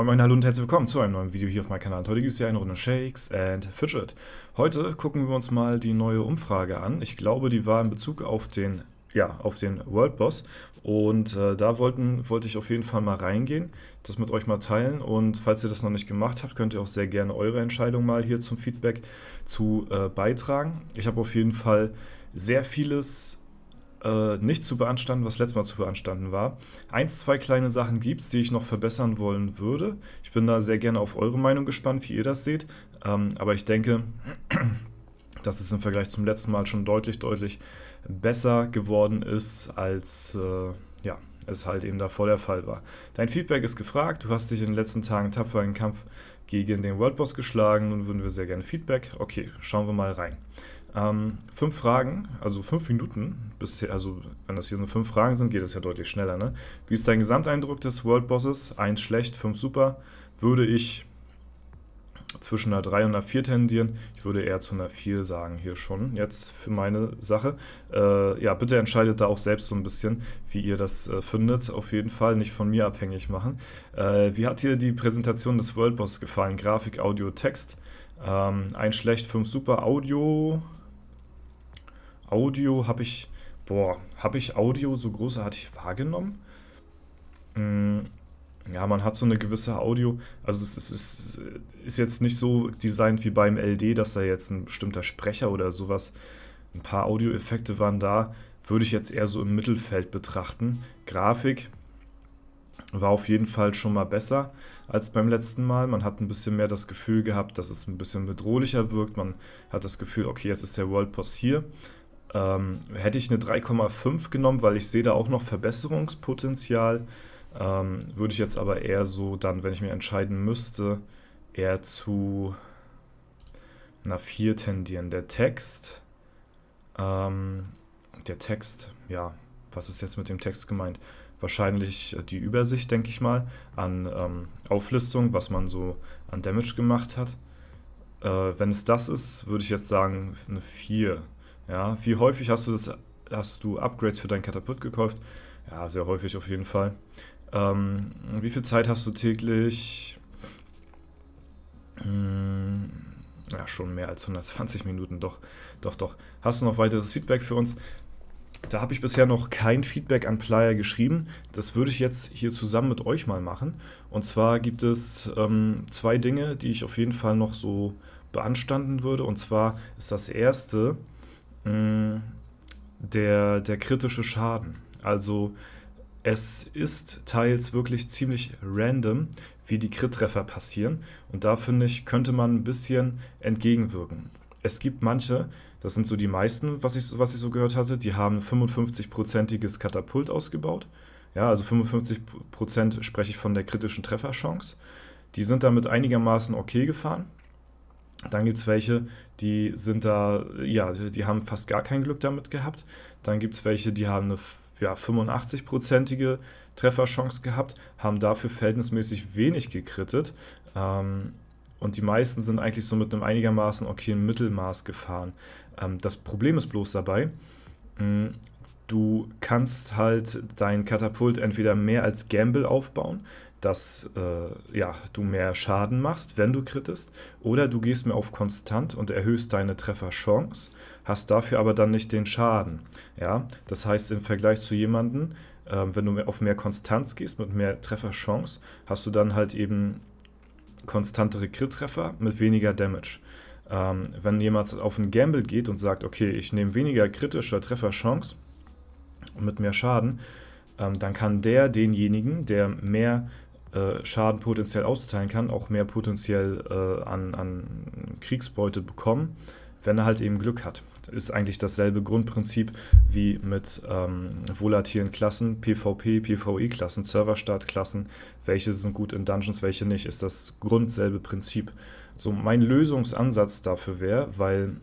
Moin Moin, hallo und herzlich willkommen zu einem neuen Video hier auf meinem Kanal. Heute gibt es ja eine Runde Shakes and Fidget. Heute gucken wir uns mal die neue Umfrage an. Ich glaube, die war in Bezug auf den World Boss. Und da wollte ich auf jeden Fall mal reingehen, das mit euch mal teilen. Und falls ihr das noch nicht gemacht habt, könnt ihr auch sehr gerne eure Entscheidung mal hier zum Feedback zu beitragen. Ich habe auf jeden Fall sehr vieles nicht zu beanstanden, was letztes Mal zu beanstanden war. Eins, zwei kleine Sachen gibt es, die ich noch verbessern wollen würde. Ich bin da sehr gerne auf eure Meinung gespannt, wie ihr das seht. Aber ich denke, dass es im Vergleich zum letzten Mal schon deutlich besser geworden ist, als es halt eben davor der Fall war. Dein Feedback ist gefragt. Du hast dich in den letzten Tagen tapfer im Kampf gegen den World Boss geschlagen. Nun würden wir sehr gerne Feedback. Okay, schauen wir mal rein. 5 Fragen, also 5 Minuten, bisher, also wenn das hier nur 5 Fragen sind, geht es ja deutlich schneller, ne? Wie ist dein Gesamteindruck des World Bosses? 1 schlecht, 5 super. Würde ich zwischen einer 3 und einer 4 tendieren. Ich würde eher zu einer 4 sagen hier schon, jetzt für meine Sache. Bitte entscheidet da auch selbst so ein bisschen, wie ihr das findet. Auf jeden Fall nicht von mir abhängig machen. Wie hat dir die Präsentation des World Boss gefallen? Grafik, Audio, Text. 1 schlecht, 5 super. Audio habe ich Audio so großartig wahrgenommen? Ja, man hat so eine gewisse Audio, also ist jetzt nicht so designt wie beim LD, dass da jetzt ein bestimmter Sprecher oder sowas, ein paar Audioeffekte waren da, würde ich jetzt eher so im Mittelfeld betrachten. Grafik war auf jeden Fall schon mal besser als beim letzten Mal. Man hat ein bisschen mehr das Gefühl gehabt, dass es ein bisschen bedrohlicher wirkt. Man hat das Gefühl, okay, jetzt ist der World Boss hier. Hätte ich eine 3,5 genommen, weil ich sehe da auch noch Verbesserungspotenzial. Würde ich jetzt aber eher so dann, wenn ich mir entscheiden müsste, eher zu einer 4 tendieren. Ja, was ist jetzt mit dem Text gemeint? Wahrscheinlich die Übersicht, denke ich mal, an Auflistung, was man so an Damage gemacht hat. Wenn es das ist, würde ich jetzt sagen eine 4. Ja, wie häufig hast du Upgrades für dein Katapult gekauft? Ja, sehr häufig auf jeden Fall. Wie viel Zeit hast du täglich? Ja, schon mehr als 120 Minuten, doch. Hast du noch weiteres Feedback für uns? Da habe ich bisher noch kein Feedback an Playa geschrieben. Das würde ich jetzt hier zusammen mit euch mal machen. Und zwar gibt es 2 Dinge, die ich auf jeden Fall noch so beanstanden würde. Und zwar ist das erste der kritische Schaden. Also es ist teils wirklich ziemlich random, wie die Crit-Treffer passieren. Und da finde ich, könnte man ein bisschen entgegenwirken. Es gibt manche, das sind so die meisten, was ich so gehört hatte, die haben ein 55-prozentiges Katapult ausgebaut. Ja, also 55% spreche ich von der kritischen Trefferchance. Die sind damit einigermaßen okay gefahren. Dann gibt es welche, die haben fast gar kein Glück damit gehabt. Dann gibt es welche, die haben eine 85-prozentige Trefferchance gehabt, haben dafür verhältnismäßig wenig gekrittet. Und die meisten sind eigentlich so mit einem einigermaßen okayen Mittelmaß gefahren. Das Problem ist bloß dabei, du kannst halt dein Katapult entweder mehr als Gamble aufbauen, dass du mehr Schaden machst, wenn du krittest, oder du gehst mehr auf Konstant und erhöhst deine Trefferchance, hast dafür aber dann nicht den Schaden. Ja? Das heißt, im Vergleich zu jemandem, wenn du auf mehr Konstanz gehst, mit mehr Trefferchance, hast du dann halt eben konstantere Crit-Treffer mit weniger Damage. Wenn jemand auf einen Gamble geht und sagt, okay, ich nehme weniger kritische Trefferchance und mit mehr Schaden, dann kann denjenigen, der mehr Schaden potenziell austeilen kann, auch mehr potenziell an Kriegsbeute bekommen, wenn er halt eben Glück hat. Das ist eigentlich dasselbe Grundprinzip wie mit volatilen Klassen, PvP, PvE-Klassen, Serverstart-Klassen. Welche sind gut in Dungeons, welche nicht, ist das grundselbe Prinzip. So, mein Lösungsansatz dafür wäre, weil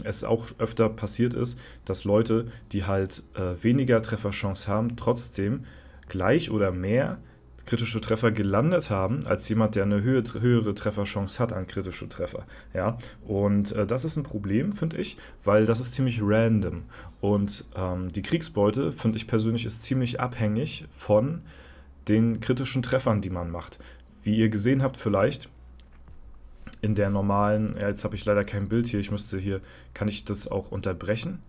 es auch öfter passiert ist, dass Leute, die halt weniger Trefferchance haben, trotzdem gleich oder mehr kritische Treffer gelandet haben, als jemand, der eine höhere Trefferchance hat an kritische Treffer. Ja? Und das ist ein Problem, finde ich, weil das ist ziemlich random. Und die Kriegsbeute, finde ich persönlich, ist ziemlich abhängig von den kritischen Treffern, die man macht. wie ihr gesehen habt vielleicht, in der normalen, ja, jetzt habe ich leider kein Bild hier, kann ich das auch unterbrechen?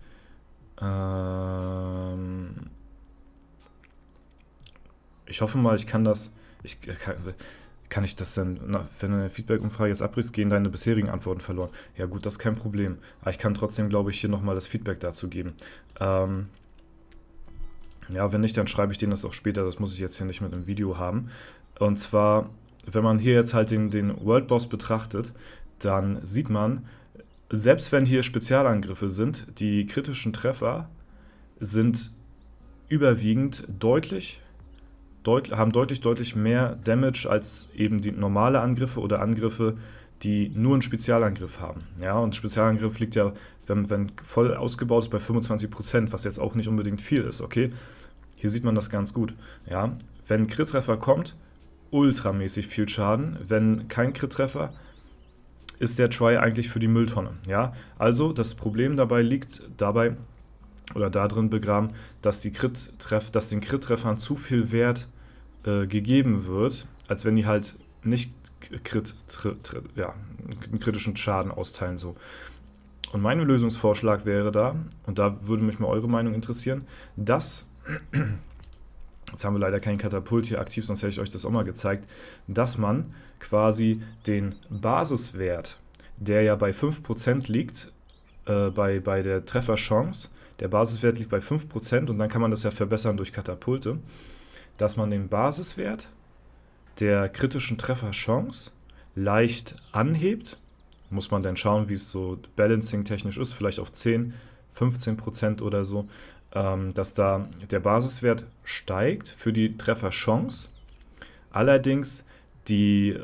Ich hoffe mal, ich kann das, kann ich das denn, wenn eine Feedback-Umfrage jetzt abbrichst, gehen deine bisherigen Antworten verloren? Ja gut, das ist kein Problem. Aber ich kann trotzdem, glaube ich, hier nochmal das Feedback dazu geben. Ja, wenn nicht, dann schreibe ich denen das auch später. Das muss ich jetzt hier nicht mit einem Video haben. Und zwar, wenn man hier jetzt halt den World Boss betrachtet, dann sieht man, selbst wenn hier Spezialangriffe sind, die kritischen Treffer sind überwiegend haben deutlich mehr Damage als eben die normale Angriffe oder Angriffe, die nur einen Spezialangriff haben. Ja, und Spezialangriff liegt ja, wenn voll ausgebaut ist, bei 25%, was jetzt auch nicht unbedingt viel ist, okay? Hier sieht man das ganz gut. Ja, wenn ein Crit-Treffer kommt, ultramäßig viel Schaden. Wenn kein Crit-Treffer, ist der Try eigentlich für die Mülltonne. Ja, also das Problem dabei liegt oder darin begraben, dass den Crit-Treffern zu viel Wert gegeben wird, als wenn die halt nicht einen kritischen Schaden austeilen. So. Und mein Lösungsvorschlag wäre da, und da würde mich mal eure Meinung interessieren, dass, jetzt haben wir leider keinen Katapult hier aktiv, sonst hätte ich euch das auch mal gezeigt, dass man quasi den Basiswert, der ja bei 5% liegt, bei der Trefferchance, der Basiswert liegt bei 5% und dann kann man das ja verbessern durch Katapulte, dass man den Basiswert der kritischen Trefferchance leicht anhebt. Muss man dann schauen, wie es so balancing-technisch ist, vielleicht auf 10, 15% oder so, dass da der Basiswert steigt für die Trefferchance. Allerdings die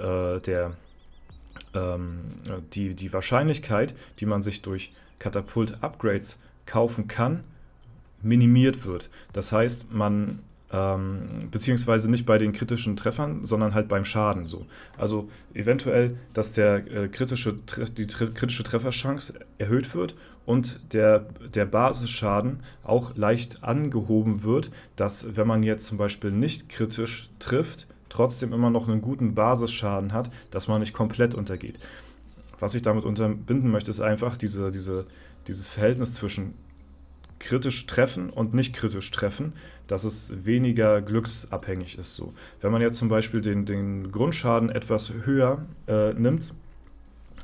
Wahrscheinlichkeit, die man sich durch Katapult-Upgrades kaufen kann, minimiert wird. Das heißt, beziehungsweise nicht bei den kritischen Treffern, sondern halt beim Schaden so. Also eventuell, dass die kritische Trefferchance erhöht wird und der Basisschaden auch leicht angehoben wird, dass, wenn man jetzt zum Beispiel nicht kritisch trifft, trotzdem immer noch einen guten Basisschaden hat, dass man nicht komplett untergeht. Was ich damit unterbinden möchte, ist einfach dieses Verhältnis zwischen kritisch treffen und nicht kritisch treffen, dass es weniger glücksabhängig ist. So. Wenn man jetzt zum Beispiel den Grundschaden etwas höher nimmt,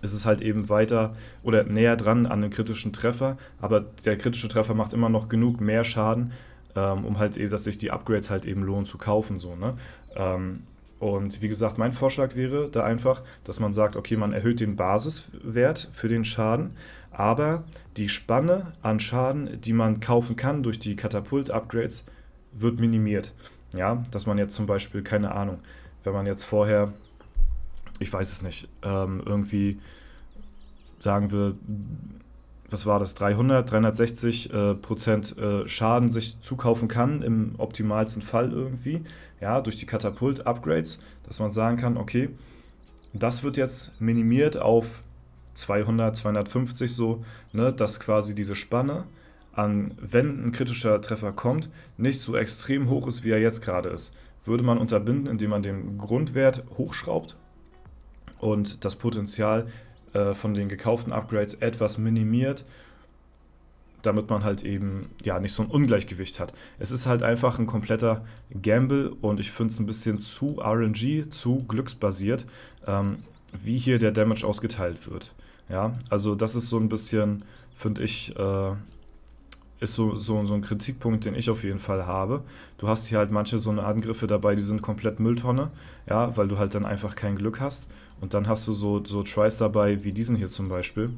ist es halt eben weiter oder näher dran an den kritischen Treffer, aber der kritische Treffer macht immer noch genug mehr Schaden, um halt eben, dass sich die Upgrades halt eben lohnen zu kaufen. So, ne? Und wie gesagt, mein Vorschlag wäre da einfach, dass man sagt, okay, man erhöht den Basiswert für den Schaden, aber die Spanne an Schaden, die man kaufen kann durch die Katapult-Upgrades, wird minimiert. Ja, dass man jetzt zum Beispiel, keine Ahnung, wenn man jetzt vorher, ich weiß es nicht, irgendwie sagen wir, was war das, 360% Schaden sich zukaufen kann, im optimalsten Fall irgendwie, ja, durch die Katapult-Upgrades, dass man sagen kann, okay, das wird jetzt minimiert auf 200, 250 so, ne, dass quasi diese Spanne wenn ein kritischer Treffer kommt, nicht so extrem hoch ist, wie er jetzt gerade ist. Würde man unterbinden, indem man den Grundwert hochschraubt und das Potenzial von den gekauften Upgrades etwas minimiert, damit man halt eben ja nicht so ein Ungleichgewicht hat. Es ist halt einfach ein kompletter Gamble und ich finde es ein bisschen zu RNG, zu glücksbasiert, wie hier der Damage ausgeteilt wird. Ja, also das ist so ein bisschen, finde ich, ist so ein Kritikpunkt, den ich auf jeden Fall habe. Du hast hier halt manche so eine Angriffe dabei, die sind komplett Mülltonne, ja, weil du halt dann einfach kein Glück hast. Und dann hast du so Tries dabei, wie diesen hier zum Beispiel,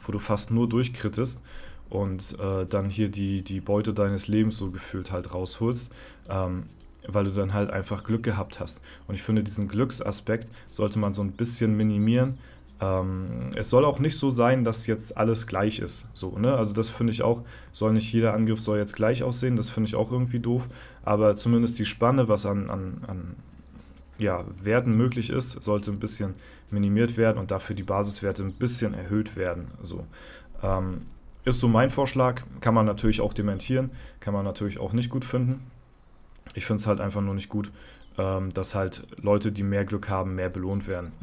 wo du fast nur durchkrittest und dann hier die Beute deines Lebens so gefühlt halt rausholst, weil du dann halt einfach Glück gehabt hast. Und ich finde, diesen Glücksaspekt sollte man so ein bisschen minimieren. Es soll auch nicht so sein, dass jetzt alles gleich ist. So, ne? Also das finde ich auch, nicht jeder Angriff soll jetzt gleich aussehen, das finde ich auch irgendwie doof. Aber zumindest die Spanne, was an Werten möglich ist, sollte ein bisschen minimiert werden und dafür die Basiswerte ein bisschen erhöht werden. So. Ist so mein Vorschlag, kann man natürlich auch dementieren, kann man natürlich auch nicht gut finden. Ich finde es halt einfach nur nicht gut, dass halt Leute, die mehr Glück haben, mehr belohnt werden.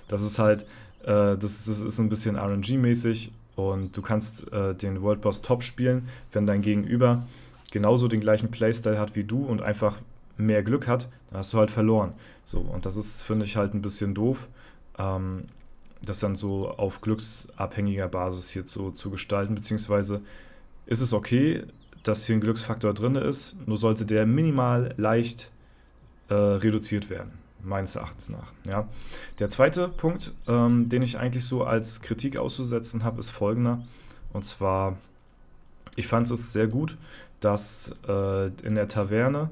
Das ist halt, das ist ein bisschen RNG-mäßig und du kannst den World Boss top spielen, wenn dein Gegenüber genauso den gleichen Playstyle hat wie du und einfach mehr Glück hat, dann hast du halt verloren. So, und das ist, finde ich, halt ein bisschen doof, ähm, das dann so auf glücksabhängiger Basis hier zu gestalten, beziehungsweise ist es okay, dass hier ein Glücksfaktor drin ist, nur sollte der minimal leicht reduziert werden, meines Erachtens nach. Ja. Der zweite Punkt, den ich eigentlich so als Kritik auszusetzen habe, ist folgender. Und zwar, ich fand es sehr gut, dass in der Taverne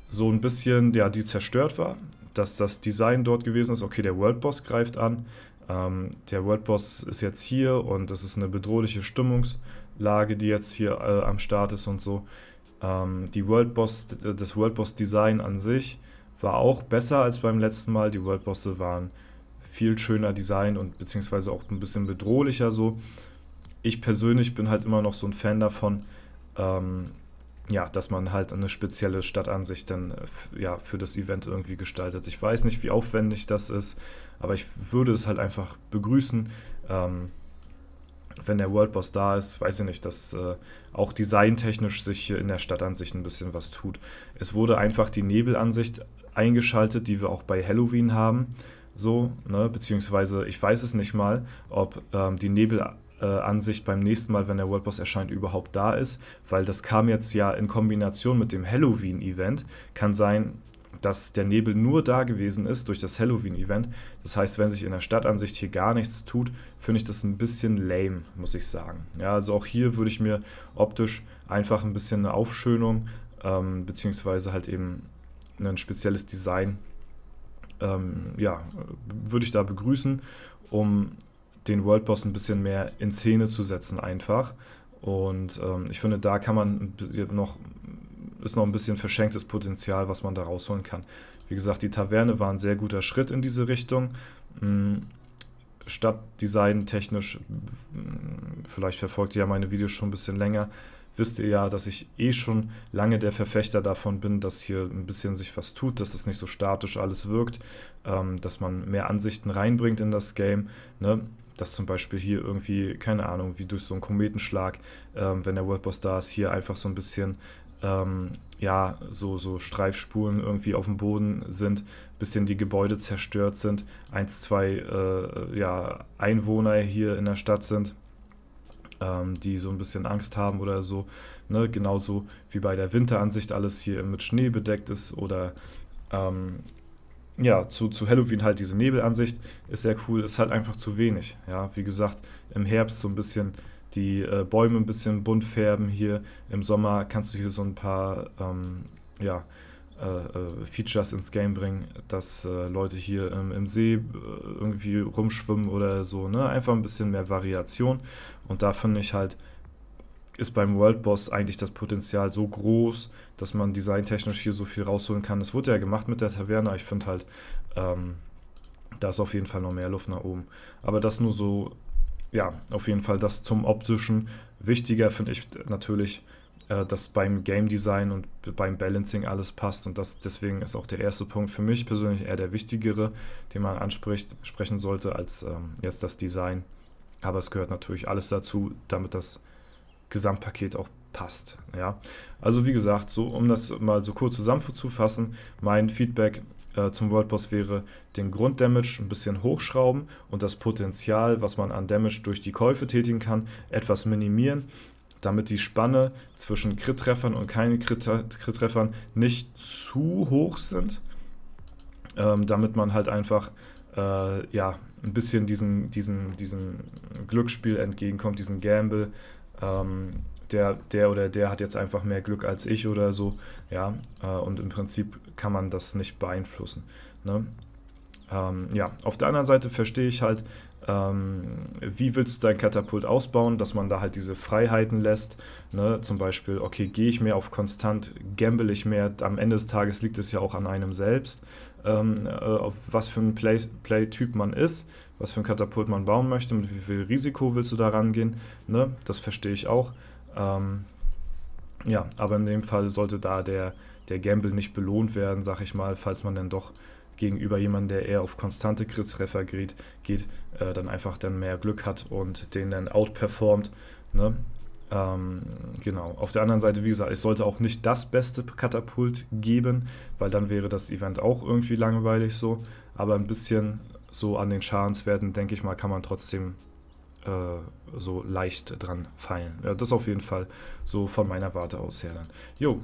so ein bisschen, ja, die zerstört war, dass das Design dort gewesen ist. Okay, der World Boss greift an. Der World Boss ist jetzt hier und es ist eine bedrohliche Stimmungslage, die jetzt hier am Start ist und so. Das World Boss Design an sich war auch besser als beim letzten Mal. Die World Bosse waren viel schöner designt und beziehungsweise auch ein bisschen bedrohlicher so. Ich persönlich bin halt immer noch so ein Fan davon, ähm, ja, dass man halt eine spezielle Stadtansicht dann ja, für das Event irgendwie gestaltet. Ich weiß nicht, wie aufwendig das ist, aber ich würde es halt einfach begrüßen, ähm, wenn der World Boss da ist, weiß ich nicht, dass auch designtechnisch sich hier in der Stadtansicht ein bisschen was tut. Es wurde einfach die Nebelansicht eingeschaltet, die wir auch bei Halloween haben. So, ne, beziehungsweise ich weiß es nicht mal, ob die Nebelansicht beim nächsten Mal, wenn der World Boss erscheint, überhaupt da ist, weil das kam jetzt ja in Kombination mit dem Halloween-Event. Kann sein, dass der Nebel nur da gewesen ist durch das Halloween-Event. Das heißt, wenn sich in der Stadtansicht hier gar nichts tut, finde ich das ein bisschen lame, muss ich sagen. Ja, also auch hier würde ich mir optisch einfach ein bisschen eine Aufschönung, beziehungsweise halt eben ein spezielles Design, ja, würde ich da begrüßen, um den World Boss ein bisschen mehr in Szene zu setzen einfach. Und ich finde, da kann man ist noch ein bisschen verschenktes Potenzial, was man da rausholen kann. Wie gesagt, die Taverne war ein sehr guter Schritt in diese Richtung. Stadtdesign technisch, vielleicht verfolgt ihr ja meine Videos schon ein bisschen länger, wisst ihr ja, dass ich schon lange der Verfechter davon bin, dass hier ein bisschen sich was tut, dass es nicht so statisch alles wirkt, dass man mehr Ansichten reinbringt in das Game, ne? Dass zum Beispiel hier irgendwie, keine Ahnung, wie durch so einen Kometenschlag, wenn der World Boss da ist, hier einfach so ein bisschen ja, so Streifspuren irgendwie auf dem Boden sind, bisschen die Gebäude zerstört sind, zwei ja, Einwohner hier in der Stadt sind, die so ein bisschen Angst haben oder so. Ne? Genauso wie bei der Winteransicht alles hier mit Schnee bedeckt ist oder ja, zu Halloween halt diese Nebelansicht ist sehr cool, ist halt einfach zu wenig. Ja, wie gesagt, im Herbst so ein bisschen die Bäume ein bisschen bunt färben hier. Im Sommer kannst du hier so ein paar ja, Features ins Game bringen, dass Leute hier im See irgendwie rumschwimmen oder so. Ne? Einfach ein bisschen mehr Variation. Und da finde ich halt, ist beim World Boss eigentlich das Potenzial so groß, dass man designtechnisch hier so viel rausholen kann. Das wurde ja gemacht mit der Taverne, aber ich finde halt, da ist auf jeden Fall noch mehr Luft nach oben. Aber das nur so, ja, auf jeden Fall das zum Optischen. Wichtiger finde ich natürlich, dass beim Game Design und beim Balancing alles passt und deswegen ist auch der erste Punkt für mich persönlich eher der wichtigere, den man sprechen sollte, als jetzt das Design. Aber es gehört natürlich alles dazu, damit das Gesamtpaket auch passt. Ja? Also wie gesagt, so um das mal so kurz zusammenzufassen, mein Feedback zum World Boss wäre, den Grunddamage ein bisschen hochschrauben und das Potenzial, was man an Damage durch die Käufe tätigen kann, etwas minimieren, damit die Spanne zwischen Crit-Treffern und keinen Crit-Treffern nicht zu hoch sind, damit man halt einfach ja, ein bisschen diesen Glücksspiel entgegenkommt, diesen Gamble, der oder der hat jetzt einfach mehr Glück als ich oder so, ja, und im Prinzip kann man das nicht beeinflussen, ne? Ja, auf der anderen Seite verstehe ich halt, wie willst du dein Katapult ausbauen, dass man da halt diese Freiheiten lässt, ne? Zum Beispiel, okay, gehe ich mehr auf konstant, gamble ich mehr, am Ende des Tages liegt es ja auch an einem selbst, auf was für ein Play-Typ man ist, was für ein Katapult man bauen möchte, mit wie viel Risiko willst du da rangehen, ne? Das verstehe ich auch. Ja, aber in dem Fall sollte da der Gamble nicht belohnt werden, sag ich mal, falls man dann doch gegenüber jemandem, der eher auf konstante Crit-Treffer geht, dann einfach dann mehr Glück hat und den dann outperformt. Ne? Genau. Auf der anderen Seite, wie gesagt, es sollte auch nicht das beste Katapult geben, weil dann wäre das Event auch irgendwie langweilig so. Aber ein bisschen so an den Schadenswerten, denke ich mal, kann man trotzdem so leicht dran feilen. Ja, das auf jeden Fall so von meiner Warte aus her dann. Jo,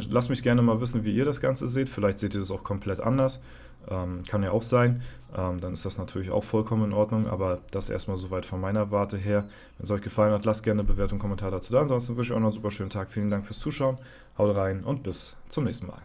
lasst mich gerne mal wissen, wie ihr das Ganze seht. Vielleicht seht ihr das auch komplett anders. Kann ja auch sein. Dann ist das natürlich auch vollkommen in Ordnung. Aber das erstmal soweit von meiner Warte her. Wenn es euch gefallen hat, lasst gerne eine Bewertung, Kommentar dazu da. Ansonsten wünsche ich euch noch einen super schönen Tag. Vielen Dank fürs Zuschauen. Haut rein und bis zum nächsten Mal.